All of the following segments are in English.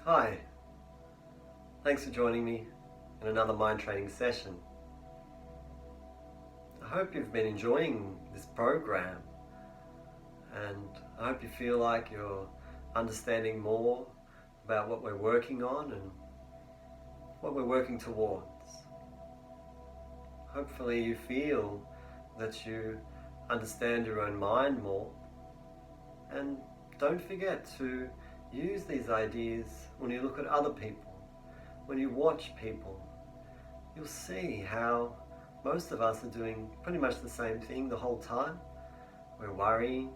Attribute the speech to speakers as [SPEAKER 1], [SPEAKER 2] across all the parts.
[SPEAKER 1] Hi, thanks for joining me in another mind training session. I hope you've been enjoying this program, and I hope you feel like you're understanding more about what we're working on and what we're working towards. Hopefully you feel that you understand your own mind more, and don't forget to use these ideas when you look at other people. When you watch people, you'll see how most of us are doing pretty much the same thing the whole time. We're worrying,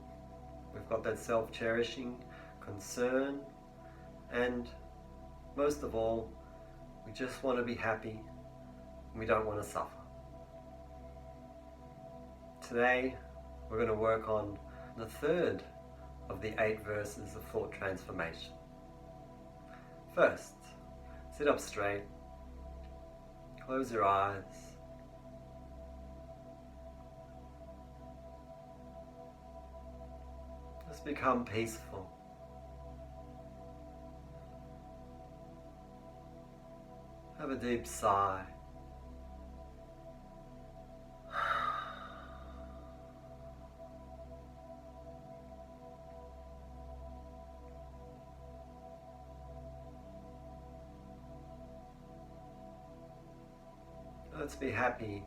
[SPEAKER 1] we've got that self-cherishing concern, and most of all, we just want to be happy and we don't want to suffer. Today, we're going to work on the third of the 8 verses of thought transformation. First, sit up straight, close your eyes, just become peaceful. Have a deep sigh. Let's be happy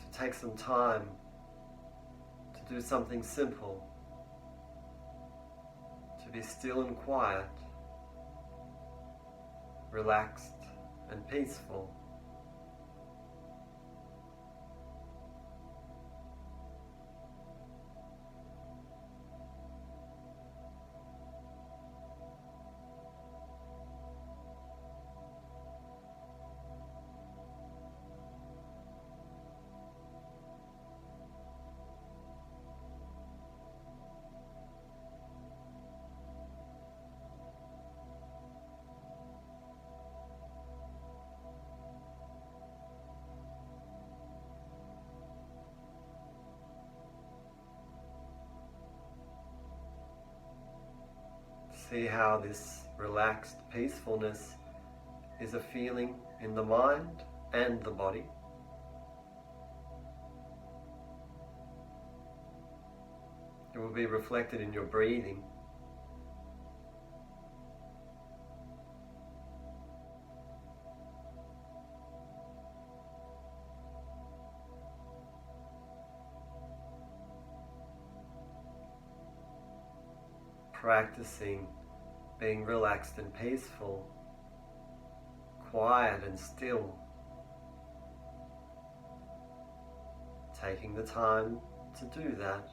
[SPEAKER 1] to take some time to do something simple, to be still and quiet, relaxed and peaceful. See how this relaxed peacefulness is a feeling in the mind and the body. It will be reflected in your breathing. Practicing being relaxed and peaceful, quiet and still, taking the time to do that.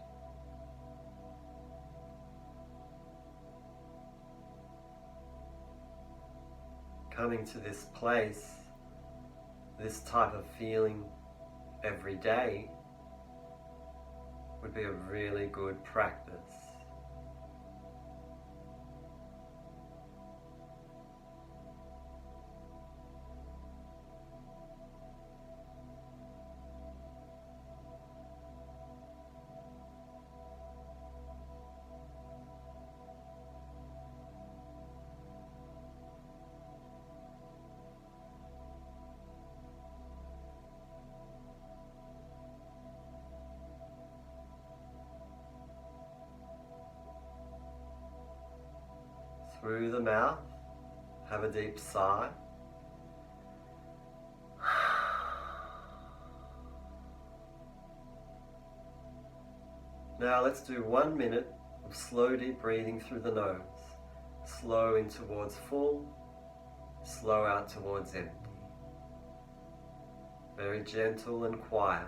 [SPEAKER 1] Coming to this place, this type of feeling every day would be a really good practice. Through the mouth, have a deep sigh. Now let's do 1 minute of slow deep breathing through the nose. Slow in towards full, slow out towards empty. Very gentle and quiet.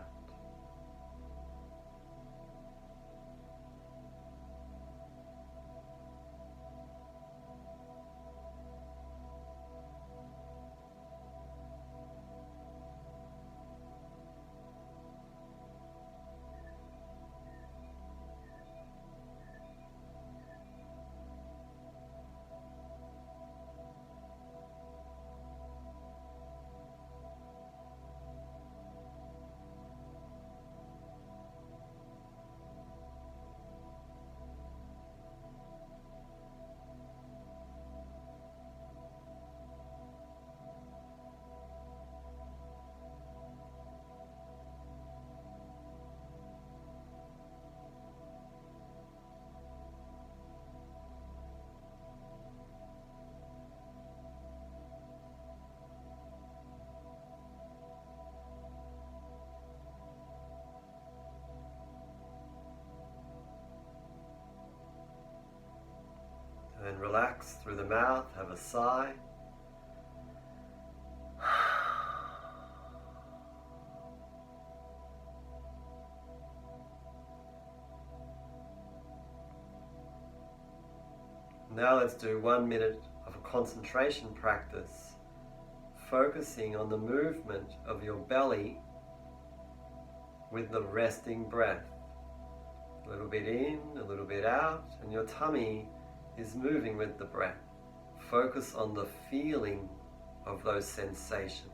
[SPEAKER 1] and relax through the mouth. Have a sigh. Now let's do 1 minute of a concentration practice, focusing on the movement of your belly with the resting breath. A little bit in, a little bit out, and your tummy is moving with the breath. Focus on the feeling of those sensations.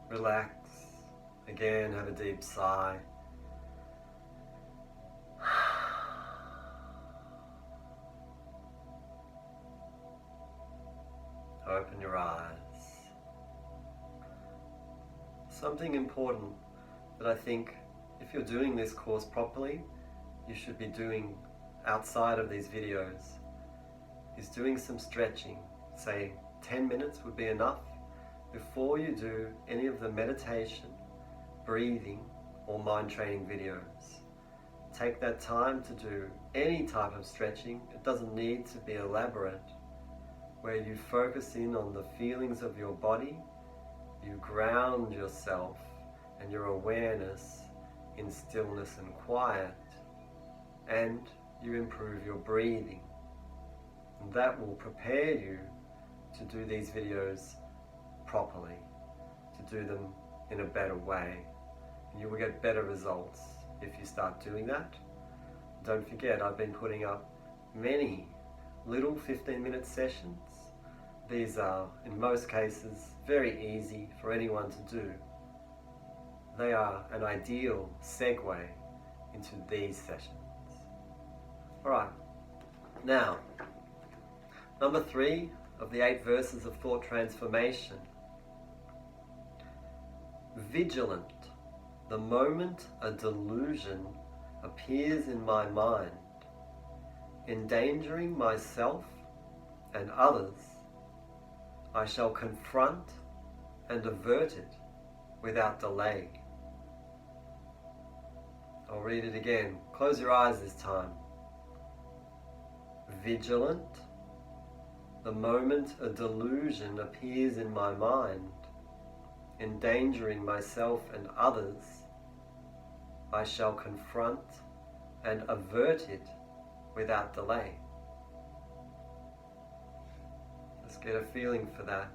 [SPEAKER 1] Relax. Again, have a deep sigh. Open your eyes. Something important that I think, if you're doing this course properly, you should be doing outside of these videos, is doing some stretching. Say 10 minutes would be enough before you do any of the meditation, breathing, or mind training videos. Take that time to do any type of stretching. It doesn't need to be elaborate, where you focus in on the feelings of your body, you ground yourself and your awareness in stillness and quiet, and you improve your breathing. And that will prepare you to do these videos properly, to do them in a better way. You will get better results if you start doing that. Don't forget, I've been putting up many little 15-minute sessions. These are, in most cases, very easy for anyone to do. They are an ideal segue into these sessions. Alright, now, number 3 of the 8 verses of thought transformation. Vigilant, the moment a delusion appears in my mind, endangering myself and others, I shall confront and avert it without delay. I'll read it again. Close your eyes this time. Vigilant, the moment a delusion appears in my mind, endangering myself and others, I shall confront and avert it without delay. Let's get a feeling for that.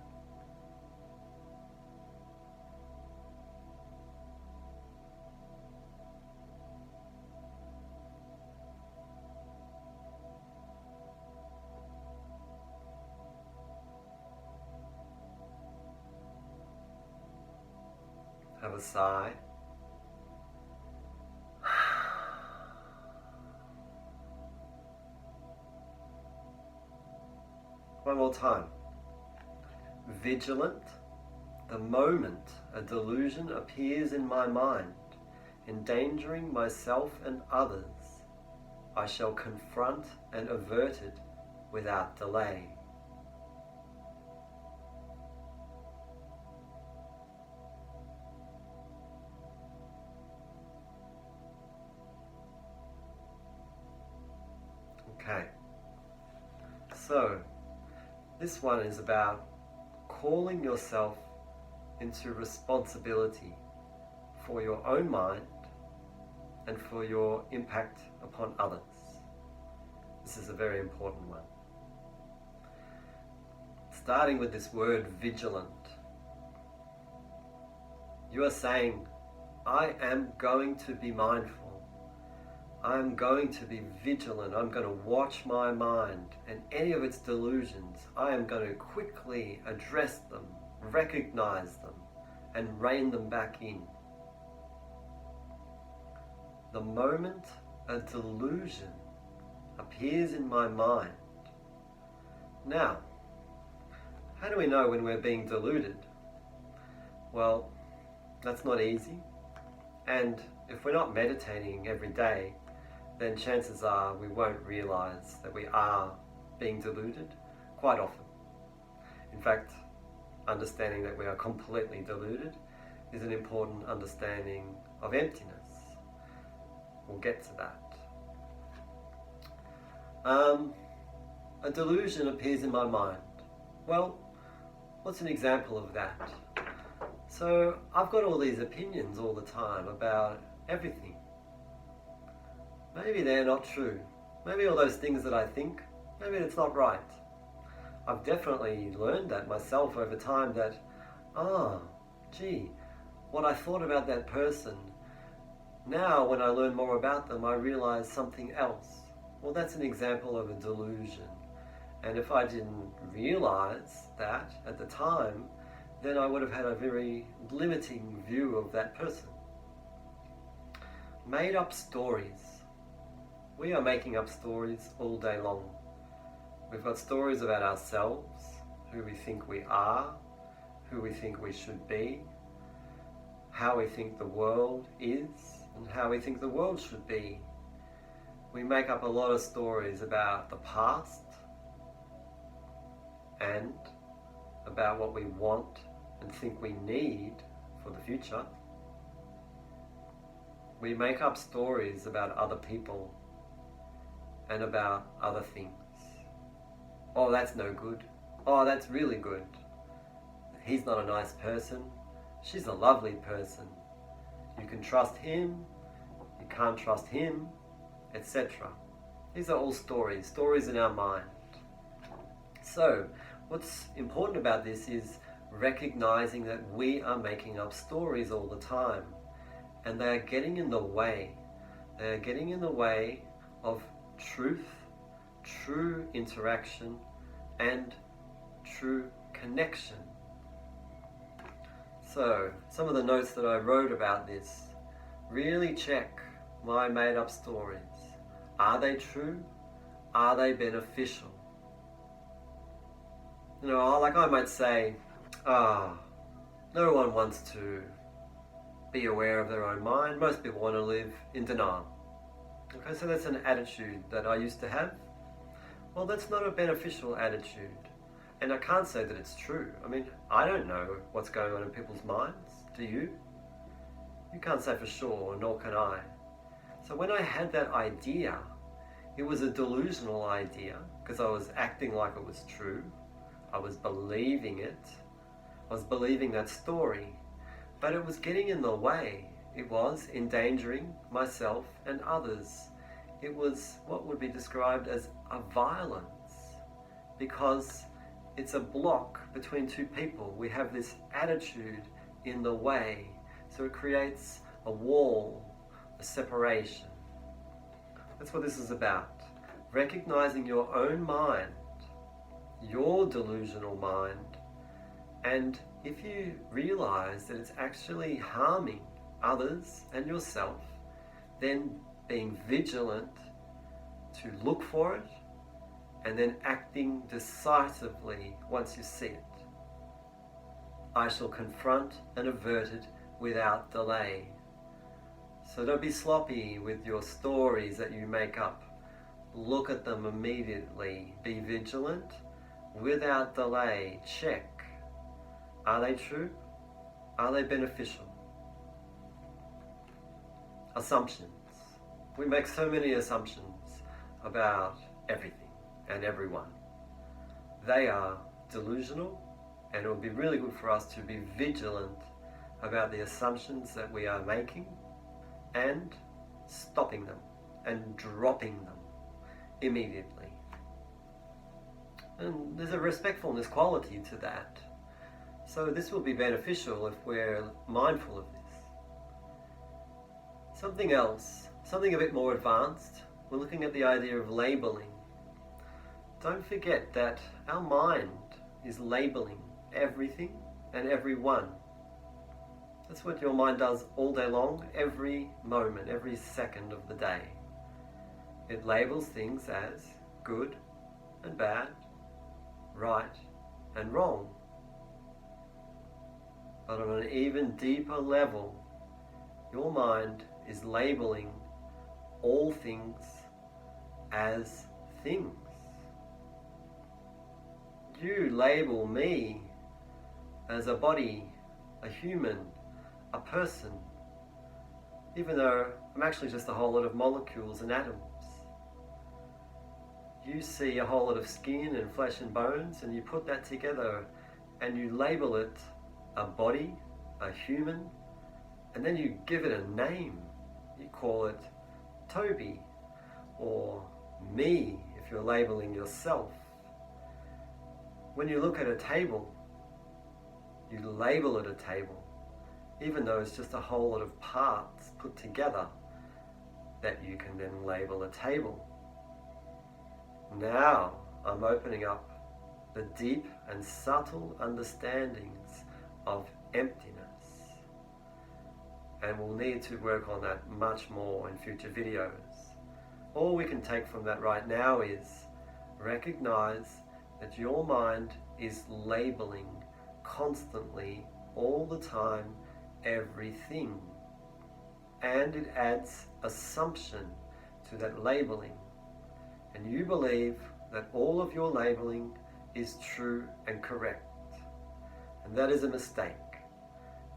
[SPEAKER 1] Have a sigh. One more time. Vigilant, the moment a delusion appears in my mind, endangering myself and others, I shall confront and avert it without delay. Okay, so this one is about calling yourself into responsibility for your own mind and for your impact upon others. This is a very important one. Starting with this word vigilant. You are saying, I am going to be mindful. I'm going to be vigilant. I'm going to watch my mind and any of its delusions. I am going to quickly address them, recognize them, and rein them back in. The moment a delusion appears in my mind. Now, how do we know when we're being deluded? Well, that's not easy. And if we're not meditating every day, then chances are we won't realize that we are being deluded quite often. In fact, understanding that we are completely deluded is an important understanding of emptiness. We'll get to that. A delusion appears in my mind. Well, what's an example of that? So I've got all these opinions all the time about everything. Maybe they're not true. Maybe all those things that I think, maybe it's not right. I've definitely learned that myself over time that, what I thought about that person, now when I learn more about them, I realize something else. Well, that's an example of a delusion. And if I didn't realize that at the time, then I would have had a very limiting view of that person. Made up stories. We are making up stories all day long. We've got stories about ourselves, who we think we are, who we think we should be, how we think the world is, and how we think the world should be. We make up a lot of stories about the past and about what we want and think we need for the future. We make up stories about other people and about other things. Oh, that's no good. Oh, that's really good. He's not a nice person. She's a lovely person. You can trust him, you can't trust him, etc. These are all stories in our mind. So, what's important about this is recognizing that we are making up stories all the time, and they are getting in the way. They are getting in the way of truth, true interaction, and true connection. So, some of the notes that I wrote about this, really check my made-up stories. Are they true? Are they beneficial? You know, like I might say, no one wants to be aware of their own mind. Most people want to live in denial. Okay, so that's an attitude that I used to have. Well, that's not a beneficial attitude. And I can't say that it's true. I mean, I don't know what's going on in people's minds. Do you? You can't say for sure, nor can I. So when I had that idea, it was a delusional idea because I was acting like it was true. I was believing it. I was believing that story. But it was getting in the way. It was endangering myself and others. It was what would be described as a violence because it's a block between two people. We have this attitude in the way. So it creates a wall, a separation. That's what this is about. Recognizing your own mind, your delusional mind, and if you realize that it's actually harming others and yourself, then being vigilant to look for it and then acting decisively once you see it. I shall confront and avert it without delay. So don't be sloppy with your stories that you make up. Look at them immediately. Be vigilant without delay. Check. Are they true? Are they beneficial? Assumptions. We make so many assumptions about everything and everyone. They are delusional, and it would be really good for us to be vigilant about the assumptions that we are making and stopping them and dropping them. immediately. And there's a respectfulness quality to that. So this will be beneficial if we're mindful of this. Something else, something a bit more advanced, we're looking at the idea of labeling. Don't forget that our mind is labeling everything and everyone. That's what your mind does all day long, every moment, every second of the day. It labels things as good and bad, right and wrong. But on an even deeper level, your mind is labeling all things as things. You label me as a body, a human, a person, even though I'm actually just a whole lot of molecules and atoms. You see a whole lot of skin and flesh and bones, and you put that together and you label it a body, a human, and then you give it a name. You call it Toby, or me if you're labeling yourself. When you look at a table, you label it a table, even though it's just a whole lot of parts put together that you can then label a table. Now I'm opening up the deep and subtle understandings of emptiness. And we'll need to work on that much more in future videos. All we can take from that right now is recognize that your mind is labeling constantly, all the time, everything. And it adds assumption to that labeling. And you believe that all of your labeling is true and correct. And that is a mistake.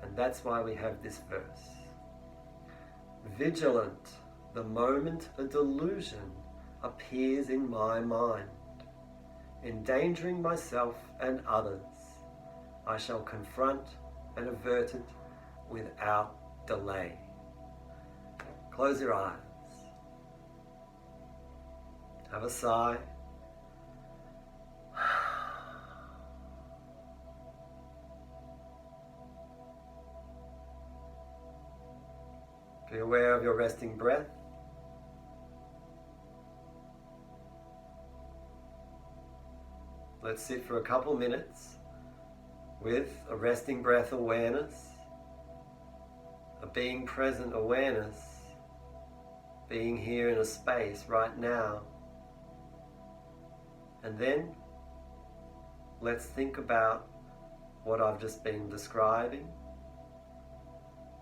[SPEAKER 1] And that's why we have this verse. Vigilant, the moment a delusion appears in my mind, endangering myself and others, I shall confront and avert it without delay. Close your eyes. Have a sigh. Be aware of your resting breath. Let's sit for a couple minutes with a resting breath awareness, a being present awareness, being here in a space right now. And then let's think about what I've just been describing.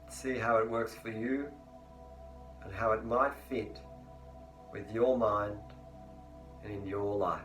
[SPEAKER 1] See how it works for you and how it might fit with your mind and in your life.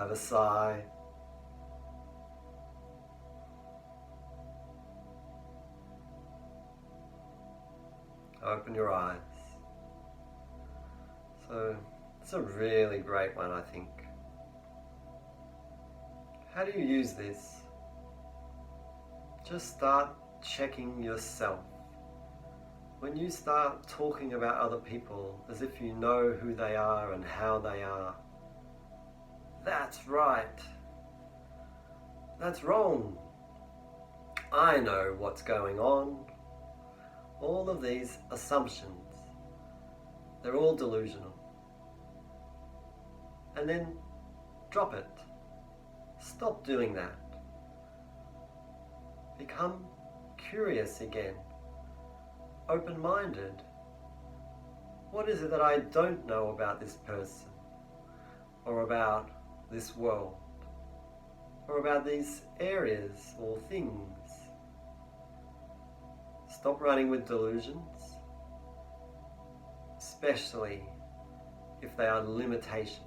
[SPEAKER 1] Have a sigh. Open your eyes. So it's a really great one, I think. How do you use this? Just start checking yourself. When you start talking about other people as if you know who they are and how they are, that's right. That's wrong. I know what's going on. All of these assumptions, they're all delusional. And then drop it. Stop doing that. Become curious again. Open-minded. What is it that I don't know about this person? Or about this world? Or about these areas or things? Stop running with delusions, especially if they are limitations,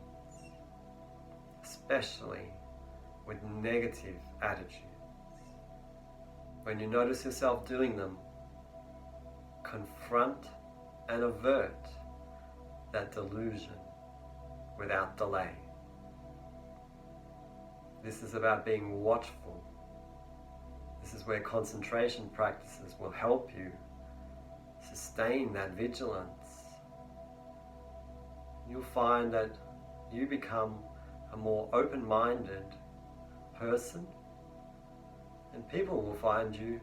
[SPEAKER 1] especially with negative attitudes. When you notice yourself doing them, confront and avert that delusion without delay. This is about being watchful. This is where concentration practices will help you sustain that vigilance. You'll find that you become a more open-minded person, and people will find you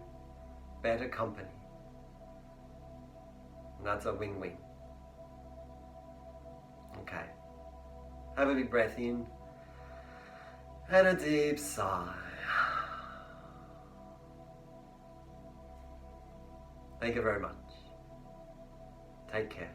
[SPEAKER 1] better company. And that's a win-win. Okay. Have a big breath in and a deep sigh. Thank you very much. Take care.